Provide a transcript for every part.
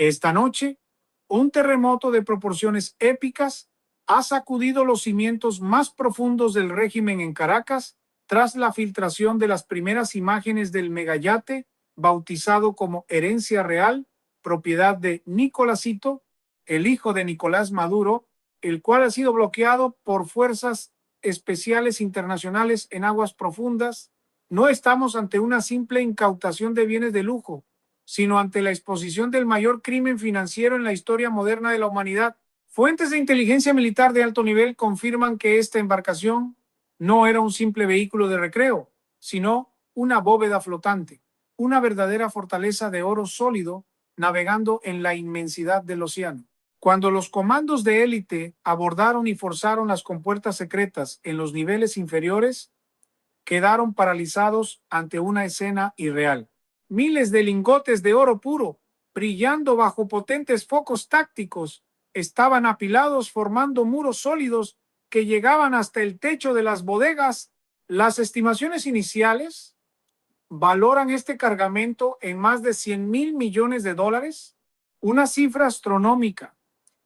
Esta noche, un terremoto de proporciones épicas ha sacudido los cimientos más profundos del régimen en Caracas tras la filtración de las primeras imágenes del megayate bautizado como Herencia Real, propiedad de Nicolásito, el hijo de Nicolás Maduro, el cual ha sido bloqueado por fuerzas especiales internacionales en aguas profundas. No estamos ante una simple incautación de bienes de lujo, sino ante la exposición del mayor crimen financiero en la historia moderna de la humanidad. Fuentes de inteligencia militar de alto nivel confirman que esta embarcación no era un simple vehículo de recreo, sino una bóveda flotante, una verdadera fortaleza de oro sólido navegando en la inmensidad del océano. Cuando los comandos de élite abordaron y forzaron las compuertas secretas en los niveles inferiores, quedaron paralizados ante una escena irreal. Miles de lingotes de oro puro, brillando bajo potentes focos tácticos, estaban apilados formando muros sólidos que llegaban hasta el techo de las bodegas. Las estimaciones iniciales valoran este cargamento en más de 100.000 millones de dólares, una cifra astronómica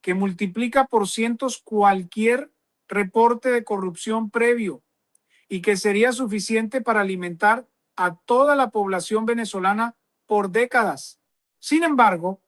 que multiplica por cientos cualquier reporte de corrupción previo y que sería suficiente para alimentar a toda la población venezolana por décadas. Sin embargo,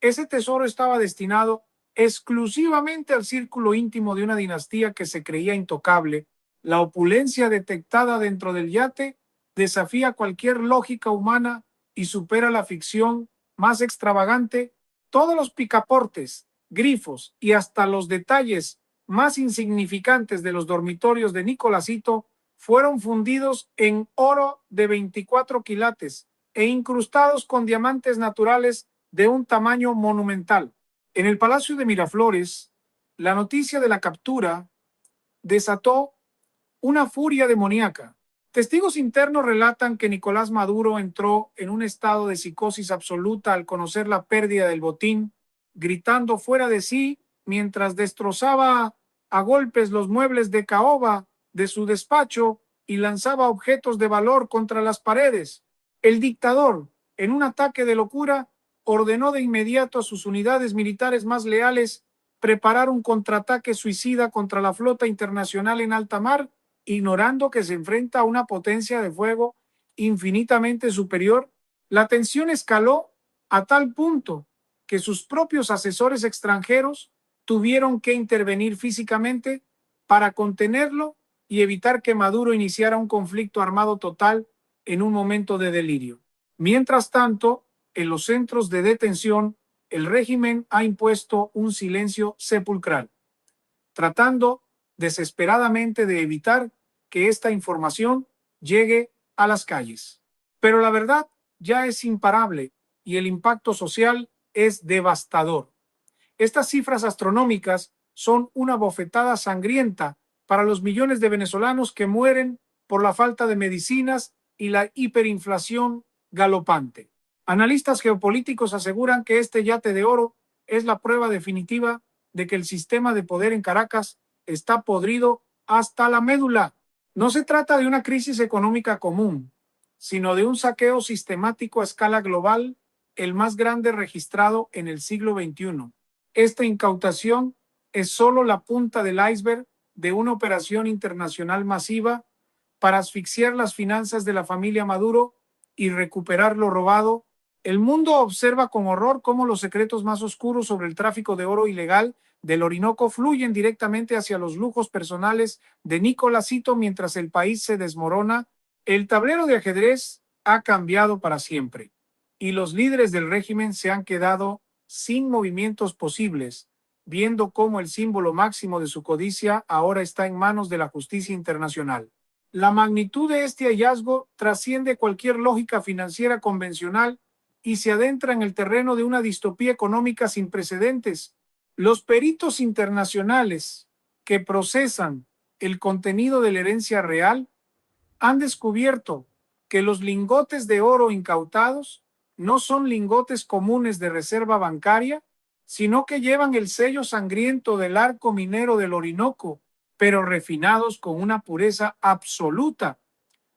ese tesoro estaba destinado exclusivamente al círculo íntimo de una dinastía que se creía intocable. La opulencia detectada dentro del yate desafía cualquier lógica humana y supera la ficción más extravagante. Todos los picaportes, grifos y hasta los detalles más insignificantes de los dormitorios de Nicolásito fueron fundidos en oro de 24 quilates e incrustados con diamantes naturales de un tamaño monumental. En el Palacio de Miraflores, la noticia de la captura desató una furia demoníaca. Testigos internos relatan que Nicolás Maduro entró en un estado de psicosis absoluta al conocer la pérdida del botín, gritando fuera de sí mientras destrozaba a golpes los muebles de caoba de su despacho y lanzaba objetos de valor contra las paredes. El dictador, en un ataque de locura, ordenó de inmediato a sus unidades militares más leales preparar un contraataque suicida contra la flota internacional en alta mar, ignorando que se enfrenta a una potencia de fuego infinitamente superior. La tensión escaló a tal punto que sus propios asesores extranjeros tuvieron que intervenir físicamente para contenerlo y evitar que Maduro iniciara un conflicto armado total en un momento de delirio. Mientras tanto, en los centros de detención, el régimen ha impuesto un silencio sepulcral, tratando desesperadamente de evitar que esta información llegue a las calles. Pero la verdad ya es imparable y el impacto social es devastador. Estas cifras astronómicas son una bofetada sangrienta para los millones de venezolanos que mueren por la falta de medicinas y la hiperinflación galopante. Analistas geopolíticos aseguran que este yate de oro es la prueba definitiva de que el sistema de poder en Caracas está podrido hasta la médula. No se trata de una crisis económica común, sino de un saqueo sistemático a escala global, el más grande registrado en el siglo XXI. Esta incautación es solo la punta del iceberg de una operación internacional masiva para asfixiar las finanzas de la familia Maduro y recuperar lo robado. El mundo observa con horror cómo los secretos más oscuros sobre el tráfico de oro ilegal del Orinoco fluyen directamente hacia los lujos personales de Nicolásito mientras el país se desmorona. El tablero de ajedrez ha cambiado para siempre y los líderes del régimen se han quedado sin movimientos posibles, viendo cómo el símbolo máximo de su codicia ahora está en manos de la justicia internacional. La magnitud de este hallazgo trasciende cualquier lógica financiera convencional y se adentra en el terreno de una distopía económica sin precedentes. Los peritos internacionales que procesan el contenido de la herencia real han descubierto que los lingotes de oro incautados no son lingotes comunes de reserva bancaria, sino que llevan el sello sangriento del arco minero del Orinoco, pero refinados con una pureza absoluta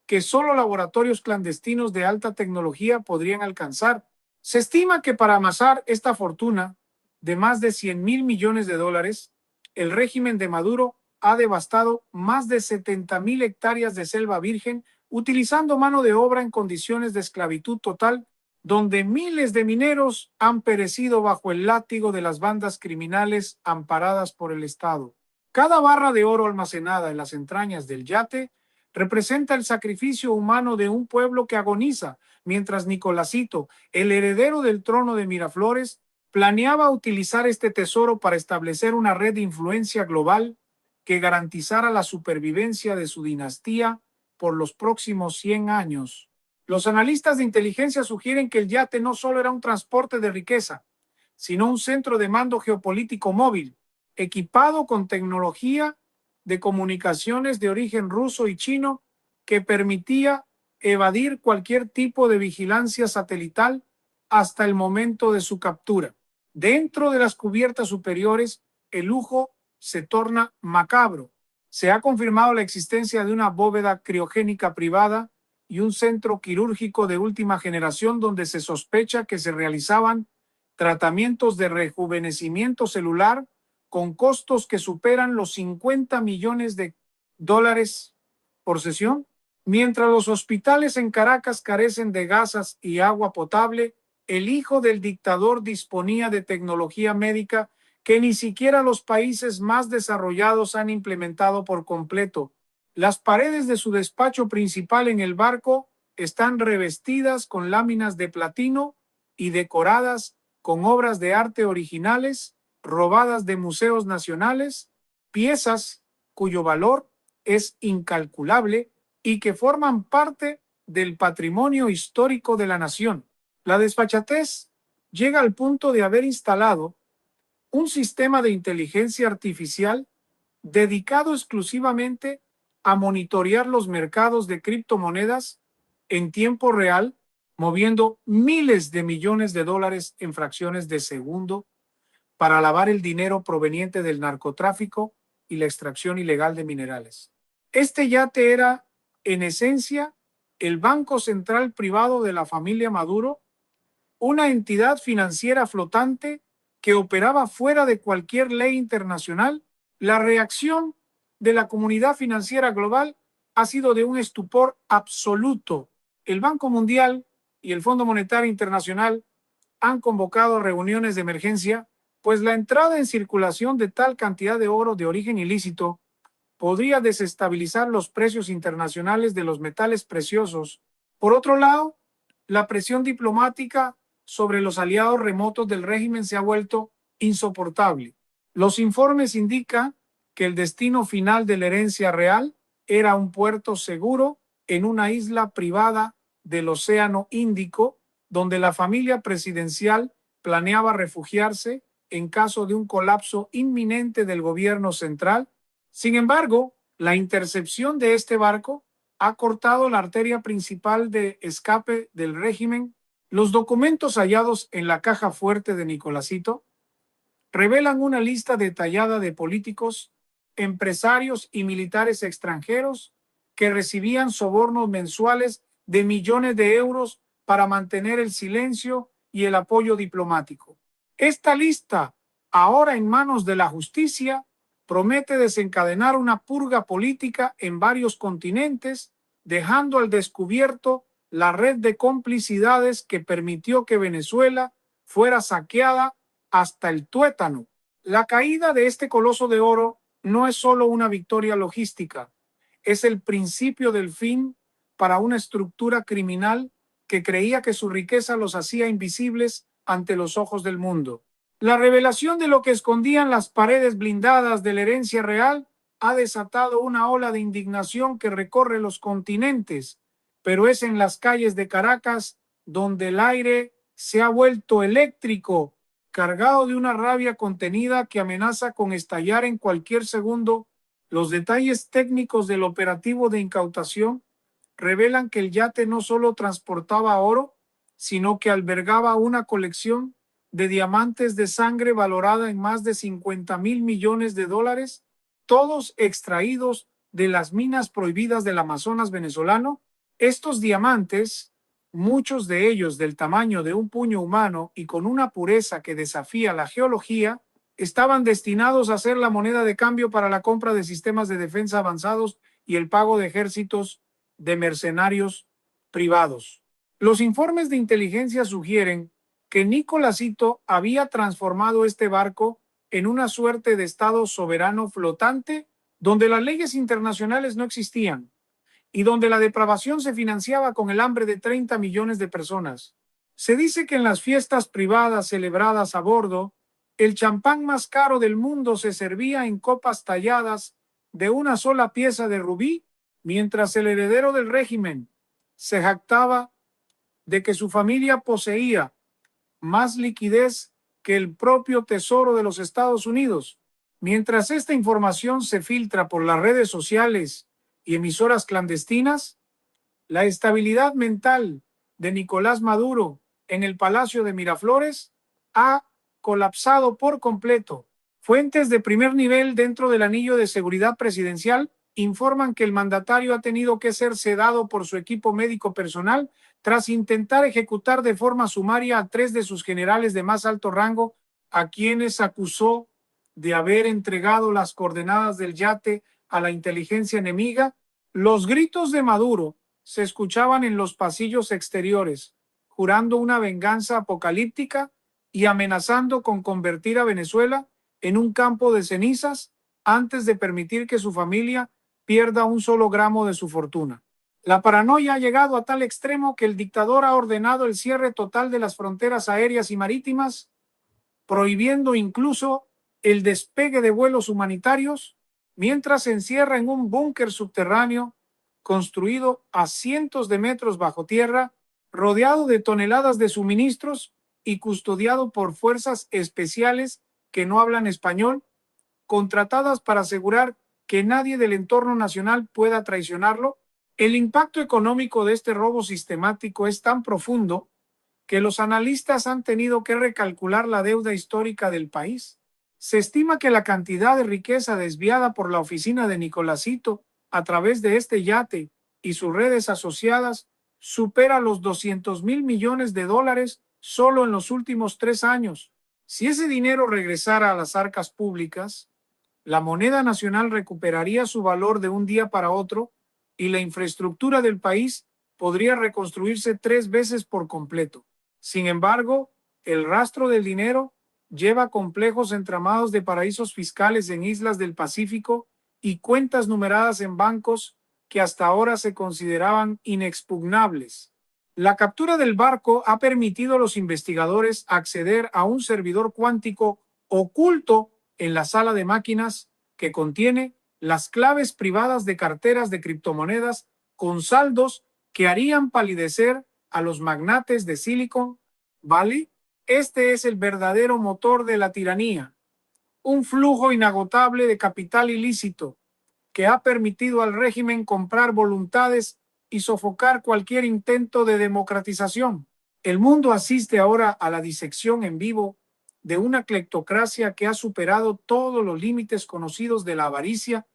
que solo laboratorios clandestinos de alta tecnología podrían alcanzar. Se estima que para amasar esta fortuna de más de 100.000 millones de dólares, el régimen de Maduro ha devastado más de 70.000 hectáreas de selva virgen, utilizando mano de obra en condiciones de esclavitud total, donde miles de mineros han perecido bajo el látigo de las bandas criminales amparadas por el Estado. Cada barra de oro almacenada en las entrañas del yate representa el sacrificio humano de un pueblo que agoniza, mientras Nicolásito, el heredero del trono de Miraflores, planeaba utilizar este tesoro para establecer una red de influencia global que garantizara la supervivencia de su dinastía por los próximos 100 años. Los analistas de inteligencia sugieren que el yate no solo era un transporte de riqueza, sino un centro de mando geopolítico móvil, equipado con tecnología de comunicaciones de origen ruso y chino que permitía evadir cualquier tipo de vigilancia satelital hasta el momento de su captura. Dentro de las cubiertas superiores, el lujo se torna macabro. Se ha confirmado la existencia de una bóveda criogénica privada y un centro quirúrgico de última generación donde se sospecha que se realizaban tratamientos de rejuvenecimiento celular con costos que superan los 50 millones de dólares por sesión. Mientras los hospitales en Caracas carecen de gasas y agua potable, el hijo del dictador disponía de tecnología médica que ni siquiera los países más desarrollados han implementado por completo. Las paredes de su despacho principal en el barco están revestidas con láminas de platino y decoradas con obras de arte originales robadas de museos nacionales, piezas cuyo valor es incalculable y que forman parte del patrimonio histórico de la nación. La desfachatez llega al punto de haber instalado un sistema de inteligencia artificial dedicado exclusivamente a monitorear los mercados de criptomonedas en tiempo real, moviendo miles de millones de dólares en fracciones de segundo para lavar el dinero proveniente del narcotráfico y la extracción ilegal de minerales. Este yate era, en esencia, el Banco Central Privado de la familia Maduro, una entidad financiera flotante que operaba fuera de cualquier ley internacional. La reacción de la comunidad financiera global ha sido de un estupor absoluto. El Banco Mundial y el Fondo Monetario Internacional han convocado reuniones de emergencia, pues la entrada en circulación de tal cantidad de oro de origen ilícito podría desestabilizar los precios internacionales de los metales preciosos. Por otro lado, la presión diplomática sobre los aliados remotos del régimen se ha vuelto insoportable. Los informes indican que el destino final de la herencia real era un puerto seguro en una isla privada del Océano Índico, donde la familia presidencial planeaba refugiarse en caso de un colapso inminente del gobierno central. Sin embargo, la intercepción de este barco ha cortado la arteria principal de escape del régimen. Los documentos hallados en la caja fuerte de Nicolásito revelan una lista detallada de políticos, empresarios y militares extranjeros que recibían sobornos mensuales de millones de euros para mantener el silencio y el apoyo diplomático. Esta lista, ahora en manos de la justicia, promete desencadenar una purga política en varios continentes, dejando al descubierto la red de complicidades que permitió que Venezuela fuera saqueada hasta el tuétano. La caída de este coloso de oro no es solo una victoria logística, es el principio del fin para una estructura criminal que creía que su riqueza los hacía invisibles ante los ojos del mundo. La revelación de lo que escondían las paredes blindadas de la herencia real ha desatado una ola de indignación que recorre los continentes, pero es en las calles de Caracas donde el aire se ha vuelto eléctrico, cargado de una rabia contenida que amenaza con estallar en cualquier segundo. Los detalles técnicos del operativo de incautación revelan que el yate no solo transportaba oro, sino que albergaba una colección de diamantes de sangre valorada en más de 50.000 millones de dólares, todos extraídos de las minas prohibidas del Amazonas venezolano. Estos diamantes muchos de ellos del tamaño de un puño humano y con una pureza que desafía la geología, estaban destinados a ser la moneda de cambio para la compra de sistemas de defensa avanzados y el pago de ejércitos de mercenarios privados. Los informes de inteligencia sugieren que Nicolásito había transformado este barco en una suerte de estado soberano flotante donde las leyes internacionales no existían y donde la depravación se financiaba con el hambre de 30 millones de personas. Se dice que en las fiestas privadas celebradas a bordo, el champán más caro del mundo se servía en copas talladas de una sola pieza de rubí, mientras el heredero del régimen se jactaba de que su familia poseía más liquidez que el propio Tesoro de los Estados Unidos. Mientras esta información se filtra por las redes sociales y emisoras clandestinas, la estabilidad mental de Nicolás Maduro en el Palacio de Miraflores ha colapsado por completo. Fuentes de primer nivel dentro del anillo de seguridad presidencial informan que el mandatario ha tenido que ser sedado por su equipo médico personal tras intentar ejecutar de forma sumaria a 3 de sus generales de más alto rango, a quienes acusó de haber entregado las coordenadas del yate a la inteligencia enemiga. Los gritos de Maduro se escuchaban en los pasillos exteriores, jurando una venganza apocalíptica y amenazando con convertir a Venezuela en un campo de cenizas antes de permitir que su familia pierda un solo gramo de su fortuna. La paranoia ha llegado a tal extremo que el dictador ha ordenado el cierre total de las fronteras aéreas y marítimas, prohibiendo incluso el despegue de vuelos humanitarios, mientras se encierra en un búnker subterráneo construido a cientos de metros bajo tierra, rodeado de toneladas de suministros y custodiado por fuerzas especiales que no hablan español, contratadas para asegurar que nadie del entorno nacional pueda traicionarlo. El impacto económico de este robo sistemático es tan profundo que los analistas han tenido que recalcular la deuda histórica del país. Se estima que la cantidad de riqueza desviada por la oficina de Nicolásito a través de este yate y sus redes asociadas supera los 200.000 millones de dólares solo en los últimos 3 años. Si ese dinero regresara a las arcas públicas, la moneda nacional recuperaría su valor de un día para otro y la infraestructura del país podría reconstruirse 3 veces por completo. Sin embargo, el rastro del dinero lleva complejos entramados de paraísos fiscales en islas del Pacífico y cuentas numeradas en bancos que hasta ahora se consideraban inexpugnables. La captura del barco ha permitido a los investigadores acceder a un servidor cuántico oculto en la sala de máquinas que contiene las claves privadas de carteras de criptomonedas con saldos que harían palidecer a los magnates de Silicon Valley. Este es el verdadero motor de la tiranía, un flujo inagotable de capital ilícito que ha permitido al régimen comprar voluntades y sofocar cualquier intento de democratización. El mundo asiste ahora a la disección en vivo de una cleptocracia que ha superado todos los límites conocidos de la avaricia,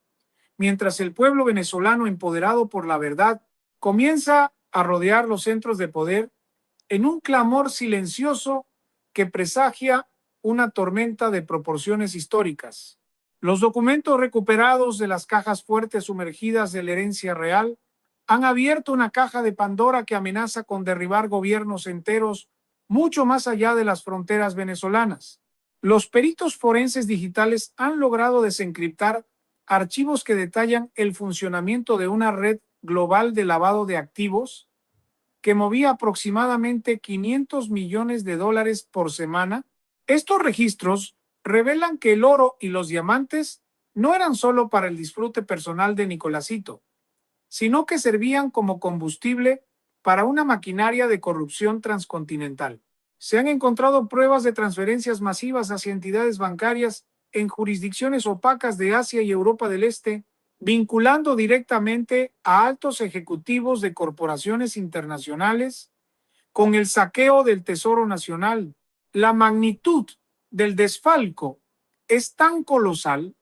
mientras el pueblo venezolano, empoderado por la verdad, comienza a rodear los centros de poder en un clamor silencioso que presagia una tormenta de proporciones históricas. Los documentos recuperados de las cajas fuertes sumergidas de la herencia real han abierto una caja de Pandora que amenaza con derribar gobiernos enteros mucho más allá de las fronteras venezolanas. Los peritos forenses digitales han logrado desencriptar archivos que detallan el funcionamiento de una red global de lavado de activos que movía aproximadamente 500 millones de dólares por semana. Estos registros revelan que el oro y los diamantes no eran solo para el disfrute personal de Nicolásito, sino que servían como combustible para una maquinaria de corrupción transcontinental. Se han encontrado pruebas de transferencias masivas hacia entidades bancarias en jurisdicciones opacas de Asia y Europa del Este, vinculando directamente a altos ejecutivos de corporaciones internacionales con el saqueo del Tesoro Nacional. La magnitud del desfalco es tan colosal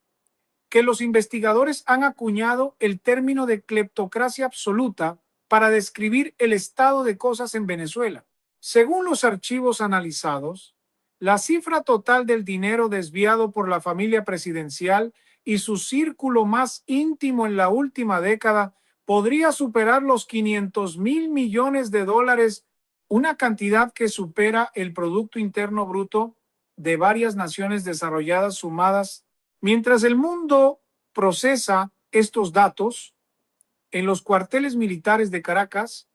que los investigadores han acuñado el término de cleptocracia absoluta para describir el estado de cosas en Venezuela. Según los archivos analizados, la cifra total del dinero desviado por la familia presidencial y su círculo más íntimo en la última década podría superar los 500.000 millones de dólares, una cantidad que supera el Producto Interno Bruto de varias naciones desarrolladas sumadas. Mientras el mundo procesa estos datos, en los cuarteles militares de Caracas,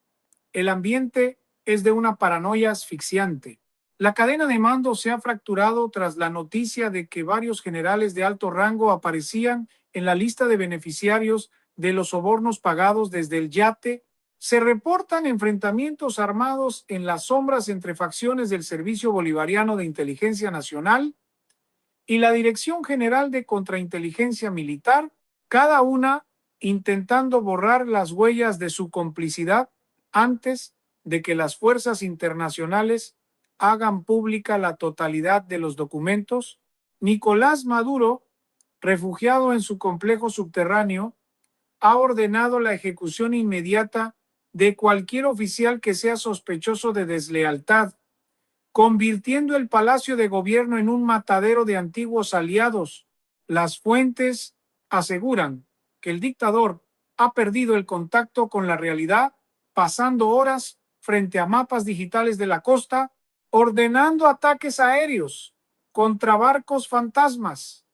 el ambiente es de una paranoia asfixiante. La cadena de mando se ha fracturado tras la noticia de que varios generales de alto rango aparecían en la lista de beneficiarios de los sobornos pagados desde el yate. Se reportan enfrentamientos armados en las sombras entre facciones del Servicio Bolivariano de Inteligencia Nacional y la Dirección General de Contrainteligencia Militar, cada una intentando borrar las huellas de su complicidad antes de que las fuerzas internacionales hagan pública la totalidad de los documentos. Nicolás Maduro, refugiado en su complejo subterráneo, ha ordenado la ejecución inmediata de cualquier oficial que sea sospechoso de deslealtad, convirtiendo el Palacio de Gobierno en un matadero de antiguos aliados. Las fuentes aseguran que el dictador ha perdido el contacto con la realidad, pasando horas frente a mapas digitales de la costa, ordenando ataques aéreos contra barcos fantasmas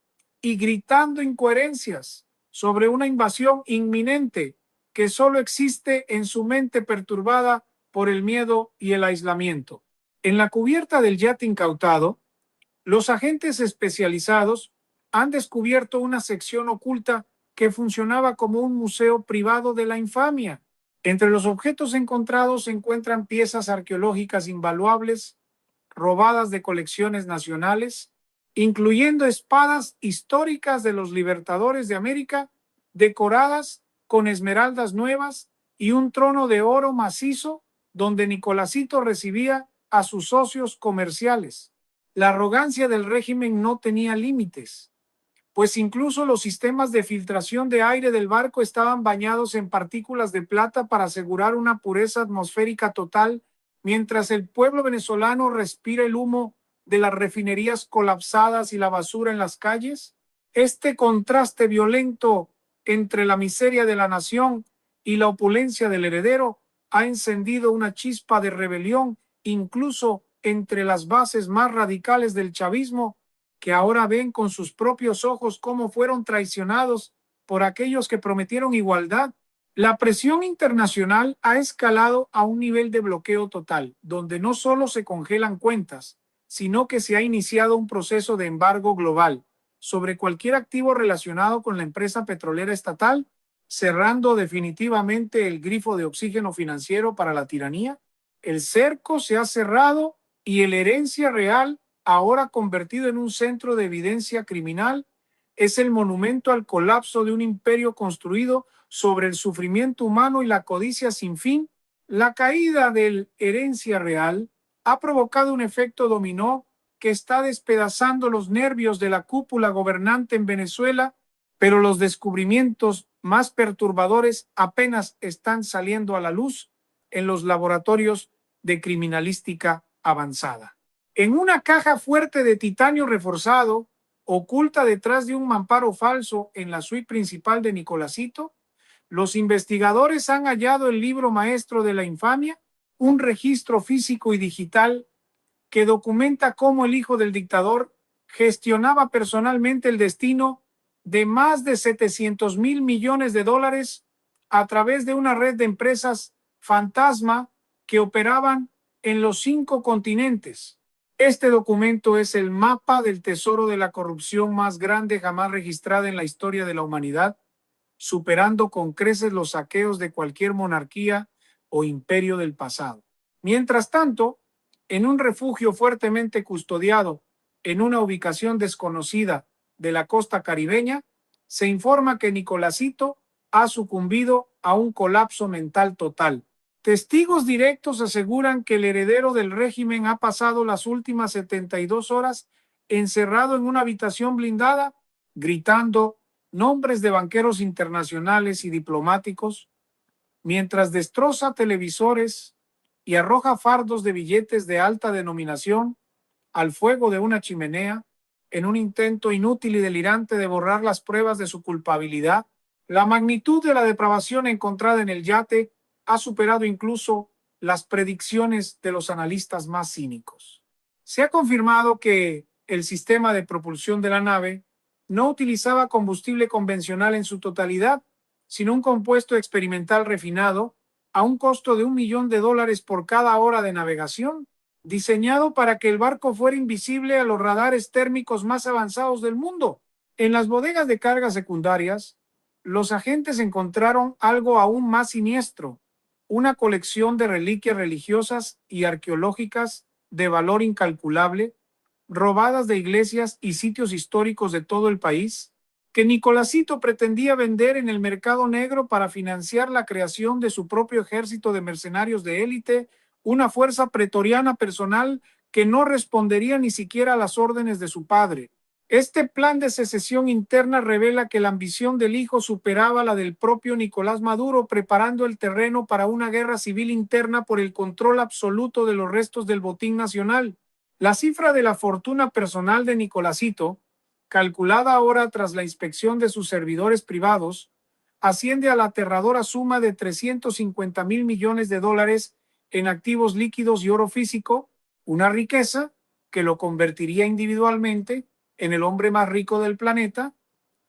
y gritando incoherencias sobre una invasión inminente que solo existe en su mente perturbada por el miedo y el aislamiento. En la cubierta del yate incautado, los agentes especializados han descubierto una sección oculta que funcionaba como un museo privado de la infamia. Entre los objetos encontrados se encuentran piezas arqueológicas invaluables, robadas de colecciones nacionales, incluyendo espadas históricas de los libertadores de América, decoradas con esmeraldas nuevas y un trono de oro macizo donde Nicolásito recibía a sus socios comerciales. La arrogancia del régimen no tenía límites, pues incluso los sistemas de filtración de aire del barco estaban bañados en partículas de plata para asegurar una pureza atmosférica total, mientras el pueblo venezolano respira el humo de las refinerías colapsadas y la basura en las calles. Este contraste violento entre la miseria de la nación y la opulencia del heredero ha encendido una chispa de rebelión incluso entre las bases más radicales del chavismo, que ahora ven con sus propios ojos cómo fueron traicionados por aquellos que prometieron igualdad. La presión internacional ha escalado a un nivel de bloqueo total, donde no solo se congelan cuentas, sino que se ha iniciado un proceso de embargo global sobre cualquier activo relacionado con la empresa petrolera estatal, cerrando definitivamente el grifo de oxígeno financiero para la tiranía. El cerco se ha cerrado y el Herencia Real, ahora convertido en un centro de evidencia criminal, es el monumento al colapso de un imperio construido sobre el sufrimiento humano y la codicia sin fin. La caída del Herencia Real ha provocado un efecto dominó que está despedazando los nervios de la cúpula gobernante en Venezuela, pero los descubrimientos más perturbadores apenas están saliendo a la luz en los laboratorios de criminalística avanzada. En una caja fuerte de titanio reforzado, oculta detrás de un mamparo falso en la suite principal de Nicolásito, los investigadores han hallado el libro maestro de la infamia, un registro físico y digital que documenta cómo el hijo del dictador gestionaba personalmente el destino de más de 700.000 millones de dólares a través de una red de empresas fantasma que operaban en los 5 continentes. Este documento es el mapa del tesoro de la corrupción más grande jamás registrada en la historia de la humanidad, superando con creces los saqueos de cualquier monarquía o imperio del pasado. Mientras tanto, en un refugio fuertemente custodiado en una ubicación desconocida de la costa caribeña, se informa que Nicolásito ha sucumbido a un colapso mental total. Testigos directos aseguran que el heredero del régimen ha pasado las últimas 72 horas encerrado en una habitación blindada, gritando nombres de banqueros internacionales y diplomáticos, mientras destroza televisores y arroja fardos de billetes de alta denominación al fuego de una chimenea, en un intento inútil y delirante de borrar las pruebas de su culpabilidad. La magnitud de la depravación encontrada en el yate ha superado incluso las predicciones de los analistas más cínicos. Se ha confirmado que el sistema de propulsión de la nave no utilizaba combustible convencional en su totalidad, sino un compuesto experimental refinado a un costo de $1.000.000 por cada hora de navegación, diseñado para que el barco fuera invisible a los radares térmicos más avanzados del mundo. En las bodegas de cargas secundarias, los agentes encontraron algo aún más siniestro, una colección de reliquias religiosas y arqueológicas de valor incalculable, robadas de iglesias y sitios históricos de todo el país, que Nicolásito pretendía vender en el mercado negro para financiar la creación de su propio ejército de mercenarios de élite, una fuerza pretoriana personal que no respondería ni siquiera a las órdenes de su padre. Este plan de secesión interna revela que la ambición del hijo superaba la del propio Nicolás Maduro, preparando el terreno para una guerra civil interna por el control absoluto de los restos del botín nacional. La cifra de la fortuna personal de Nicolásito, calculada ahora tras la inspección de sus servidores privados, asciende a la aterradora suma de $350.000 millones en activos líquidos y oro físico, una riqueza que lo convertiría individualmente en el hombre más rico del planeta,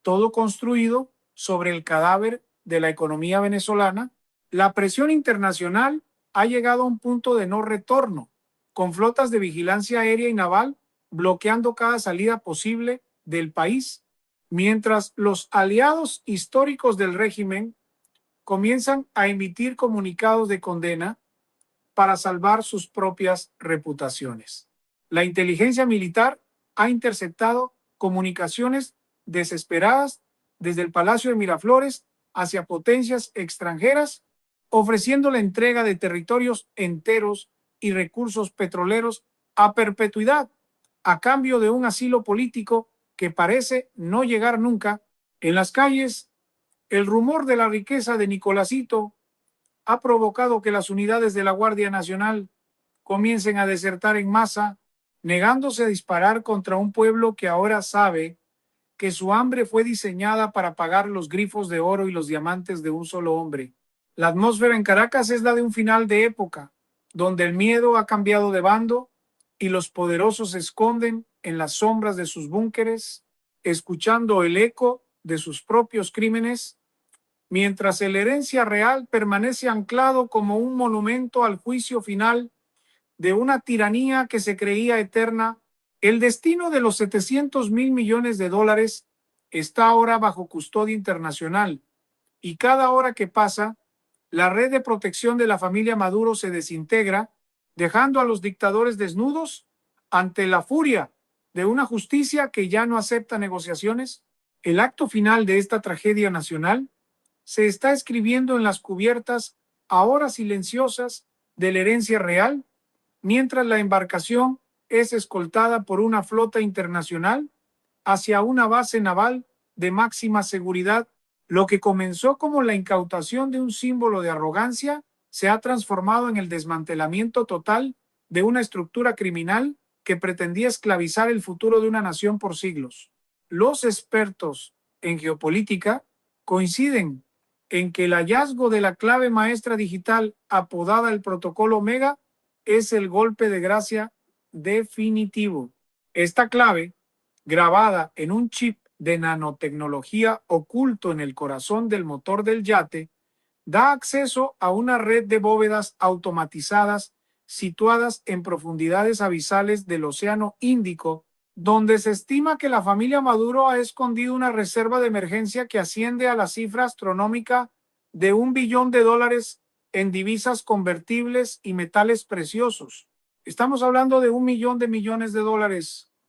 todo construido sobre el cadáver de la economía venezolana. La presión internacional ha llegado a un punto de no retorno, con flotas de vigilancia aérea y naval bloqueando cada salida posible del país, mientras los aliados históricos del régimen comienzan a emitir comunicados de condena para salvar sus propias reputaciones. La inteligencia militar ha interceptado comunicaciones desesperadas desde el Palacio de Miraflores hacia potencias extranjeras, ofreciendo la entrega de territorios enteros y recursos petroleros a perpetuidad, a cambio de un asilo político que parece no llegar nunca. En las calles, el rumor de la riqueza de Nicolásito ha provocado que las unidades de la Guardia Nacional comiencen a desertar en masa, negándose a disparar contra un pueblo que ahora sabe que su hambre fue diseñada para pagar los grifos de oro y los diamantes de un solo hombre. La atmósfera en Caracas es la de un final de época, donde el miedo ha cambiado de bando y los poderosos se esconden en las sombras de sus búnkeres, escuchando el eco de sus propios crímenes, mientras el herencia real permanece anclado como un monumento al juicio final de una tiranía que se creía eterna. El destino de los $700.000 millones está ahora bajo custodia internacional y cada hora que pasa, la red de protección de la familia Maduro se desintegra, dejando a los dictadores desnudos ante la furia de una justicia que ya no acepta negociaciones. El acto final de esta tragedia nacional se está escribiendo en las cubiertas, ahora silenciosas, de la herencia real, mientras la embarcación es escoltada por una flota internacional hacia una base naval de máxima seguridad. Lo que comenzó como la incautación de un símbolo de arrogancia se ha transformado en el desmantelamiento total de una estructura criminal que pretendía esclavizar el futuro de una nación por siglos. Los expertos en geopolítica coinciden en que el hallazgo de la clave maestra digital apodada el protocolo Omega es el golpe de gracia definitivo. Esta clave, grabada en un chip de nanotecnología oculto en el corazón del motor del yate, da acceso a una red de bóvedas automatizadas situadas en profundidades abisales del Océano Índico, donde se estima que la familia Maduro ha escondido una reserva de emergencia que asciende a la cifra astronómica de $1 billón en divisas convertibles y metales preciosos. Estamos hablando de $1 millón de millones,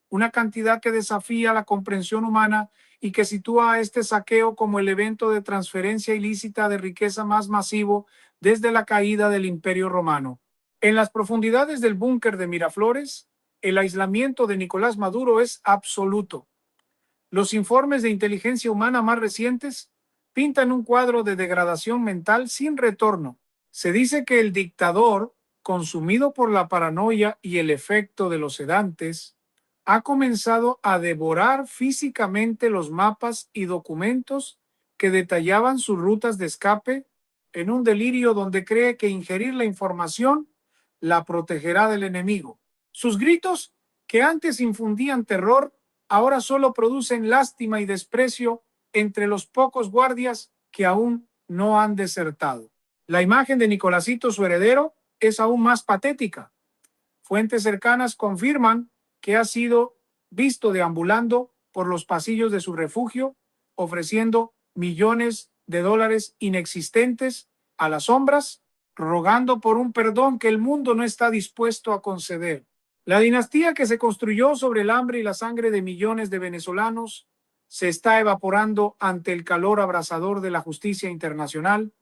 una cantidad que desafía la comprensión humana y que sitúa a este saqueo como el evento de transferencia ilícita de riqueza más masivo desde la caída del Imperio Romano. En las profundidades del búnker de Miraflores, el aislamiento de Nicolás Maduro es absoluto. Los informes de inteligencia humana más recientes pintan un cuadro de degradación mental sin retorno. Se dice que el dictador, consumido por la paranoia y el efecto de los sedantes, ha comenzado a devorar físicamente los mapas y documentos que detallaban sus rutas de escape en un delirio donde cree que ingerir la información la protegerá del enemigo. Sus gritos, que antes infundían terror, ahora solo producen lástima y desprecio entre los pocos guardias que aún no han desertado. La imagen de Nicolásito, su heredero, es aún más patética. Fuentes cercanas confirman que ha sido visto deambulando por los pasillos de su refugio, ofreciendo millones de dólares inexistentes a las sombras, rogando por un perdón que el mundo no está dispuesto a conceder. La dinastía que se construyó sobre el hambre y la sangre de millones de venezolanos se está evaporando ante el calor abrasador de la justicia internacional,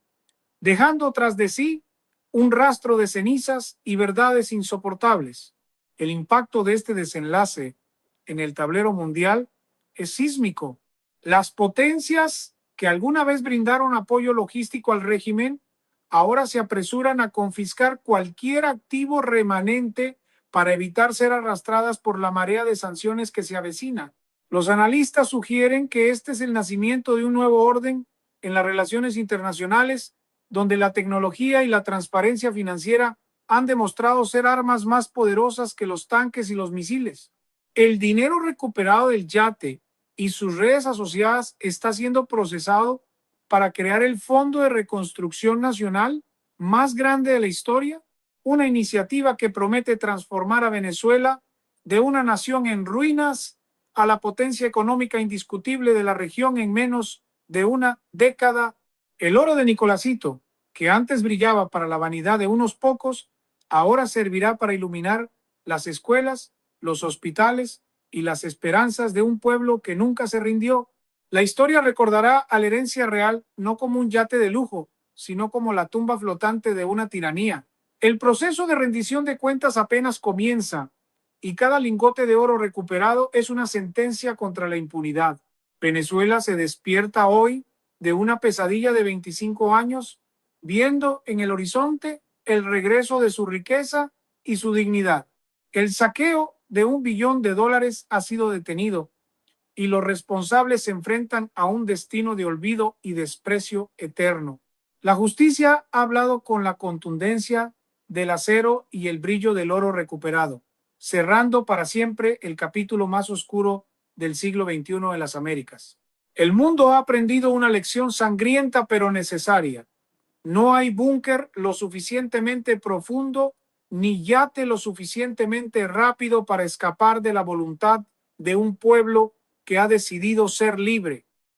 dejando tras de sí un rastro de cenizas y verdades insoportables. El impacto de este desenlace en el tablero mundial es sísmico. Las potencias que alguna vez brindaron apoyo logístico al régimen ahora se apresuran a confiscar cualquier activo remanente para evitar ser arrastradas por la marea de sanciones que se avecina. Los analistas sugieren que este es el nacimiento de un nuevo orden en las relaciones internacionales, donde la tecnología y la transparencia financiera han demostrado ser armas más poderosas que los tanques y los misiles. El dinero recuperado del yate y sus redes asociadas está siendo procesado para crear el Fondo de Reconstrucción Nacional más grande de la historia, una iniciativa que promete transformar a Venezuela de una nación en ruinas a la potencia económica indiscutible de la región en menos de una década. El oro de Nicolásito, que antes brillaba para la vanidad de unos pocos, ahora servirá para iluminar las escuelas, los hospitales y las esperanzas de un pueblo que nunca se rindió. La historia recordará a la herencia real no como un yate de lujo, sino como la tumba flotante de una tiranía. El proceso de rendición de cuentas apenas comienza, y cada lingote de oro recuperado es una sentencia contra la impunidad. Venezuela se despierta hoy de una pesadilla de 25 años, viendo en el horizonte el regreso de su riqueza y su dignidad. El saqueo de $1 billón ha sido detenido y los responsables se enfrentan a un destino de olvido y desprecio eterno. La justicia ha hablado con la contundencia del acero y el brillo del oro recuperado, cerrando para siempre el capítulo más oscuro del siglo XXI en las Américas. El mundo ha aprendido una lección sangrienta pero necesaria. No hay búnker lo suficientemente profundo ni yate lo suficientemente rápido para escapar de la voluntad de un pueblo que ha decidido ser libre.